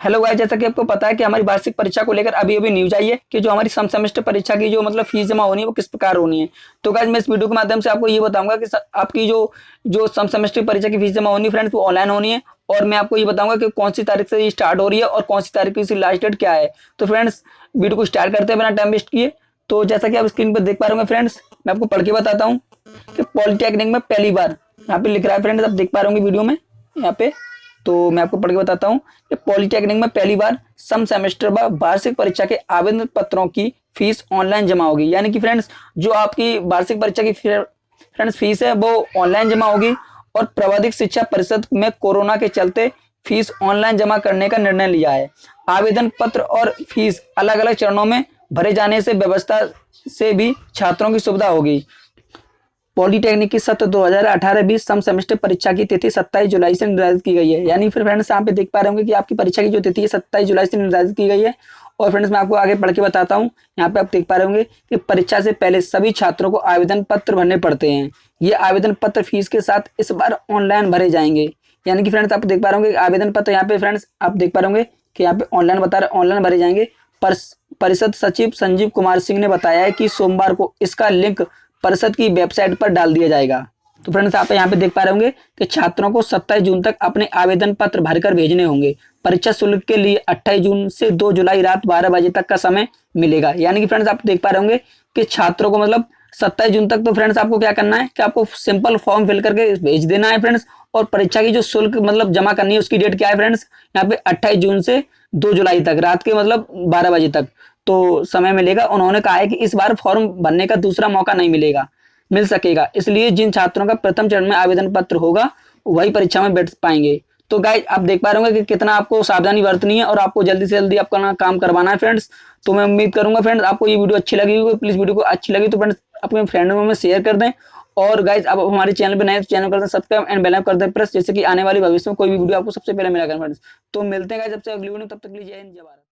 Hello guys, जैसा कि आपको पता है कि हमारी वार्षिक परीक्षा को लेकर अभी अभी न्यूज आई है कि जो हमारी सम सेमेस्टर परीक्षा की जो मतलब फीस जमा होनी है वो किस प्रकार होनी है। तो गाइस मैं इस वीडियो के माध्यम से आपको ये बताऊंगा कि आपकी जो जो सम सेमेस्टर परीक्षा की फीस जमा होनी है फ्रेंड्स वो ऑनलाइन होनी है। और मैं आपको ये बताऊंगा कि कौन सी तारीख से ये स्टार्ट हो रही है और कौन सी तारीख की इसकी लास्ट डेट क्या है। तो फ्रेंड्स वीडियो को स्टार्ट करते हैं बिना टाइम वेस्ट किए। तो जैसा कि आप स्क्रीन पर देख पा रहे होंगे फ्रेंड्स, मैं आपको पढ़ के बताता हूँ कि पॉलिटेक्निक में पहली बार, यहाँ पे लिख रहा है फ्रेंड्स, आप देख पा रहे होंगे वीडियो में यहाँ पे। तो मैं आपको पढ़ के बताता हूँ कि पॉलिटेक्निक में पहली बार सम सेमेस्टर व वार्षिक परीक्षा के आवेदन पत्रों की फीस ऑनलाइन जमा होगी। यानी कि फ्रेंड्स जो आपकी वार्षिक परीक्षा की फ्रेंड्स फीस है वो ऑनलाइन जमा होगी। और प्रवर्धिक शिक्षा परिषद में कोरोना के चलते फीस ऑनलाइन जमा करने का निर्णय लिया है। आवेदन पत्र और फीस अलग अलग चरणों में भरे जाने से व्यवस्था से भी छात्रों की सुविधा होगी। पॉलिटेक्निक की सत्र 2018-20 सम सेमेस्टर परीक्षा की तिथि 27 जुलाई से निर्धारित की गई है। यानी फिर फ्रेंड्स यहाँ पे देख पा रहे होंगे कि आपकी परीक्षा की जो तिथि है 27 जुलाई से निर्धारित की गई है। और फ्रेंड्स मैं आपको आगे पढ़ के बताता हूँ। यहाँ पे आप देख पा रहे होंगे कि परीक्षा से पहले सभी छात्रों को आवेदन पत्र भरने पड़ते हैं। ये आवेदन पत्र फीस के साथ इस बार ऑनलाइन भरे जाएंगे। यानी कि फ्रेंड्स आप देख पा रहे होंगे आवेदन पत्र यहाँ पे फ्रेंड्स आप देख पा रहे होंगे कि यहाँ पे ऑनलाइन बता रहे ऑनलाइन भरे जाएंगे। परिषद सचिव संजीव कुमार सिंह ने बताया है कि सोमवार को इसका लिंक परिषद की वेबसाइट पर डाल दिया जाएगा। तो फ्रेंड्स आप यहाँ पे देख पा रहे होंगे कि छात्रों को 27 जून तक अपने आवेदन पत्र भरकर भेजने होंगे। परीक्षा शुल्क के लिए 28 जून से 2 जुलाई रात 12 बजे तक का समय मिलेगा। यानी कि फ्रेंड्स आप देख पा रहे होंगे कि छात्रों को मतलब 27 जून तक तो फ्रेंड्स आपको क्या करना है कि आपको सिंपल फॉर्म फिल करके भेज देना है फ्रेंड्स। और परीक्षा की जो शुल्क मतलब जमा करनी है उसकी डेट क्या है फ्रेंड्स, यहाँ पे 28 जून से 2 जुलाई तक रात के मतलब 12 बजे तक तो समय मिलेगा। उन्होंने कहा है कि इस बार फॉर्म भरने का दूसरा मौका नहीं मिल सकेगा। इसलिए जिन छात्रों का प्रथम चरण में आवेदन पत्र होगा वही परीक्षा में बैठ पाएंगे। तो गाइस आप देख पा रहे होंगे कि कितना आपको सावधानी बरतनी है और आपको जल्दी से जल्दी आपका काम करवाना है फ्रेंड्स। तो मैं उम्मीद करूंगा फ्रेंड्स आपको ये वीडियो अच्छी लगी होगी। प्लीज वीडियो को अच्छी लगी तो फ्रेंड्स अपने फ्रेंडों में शेयर कर दें। और गाइस आप हमारे चैनल पर नए तो चैनल कर दें सब्सक्राइब एंड बेल आइकन कर दें प्रेस, जैसे कि आने वाली भविष्य में कोई भी वीडियो आपको सबसे पहले मिला करें फ्रेंड्स। तो मिलते हैं गाइस सबसे अगली वीडियो, तब तक के लिए जय हिंद जय भारत।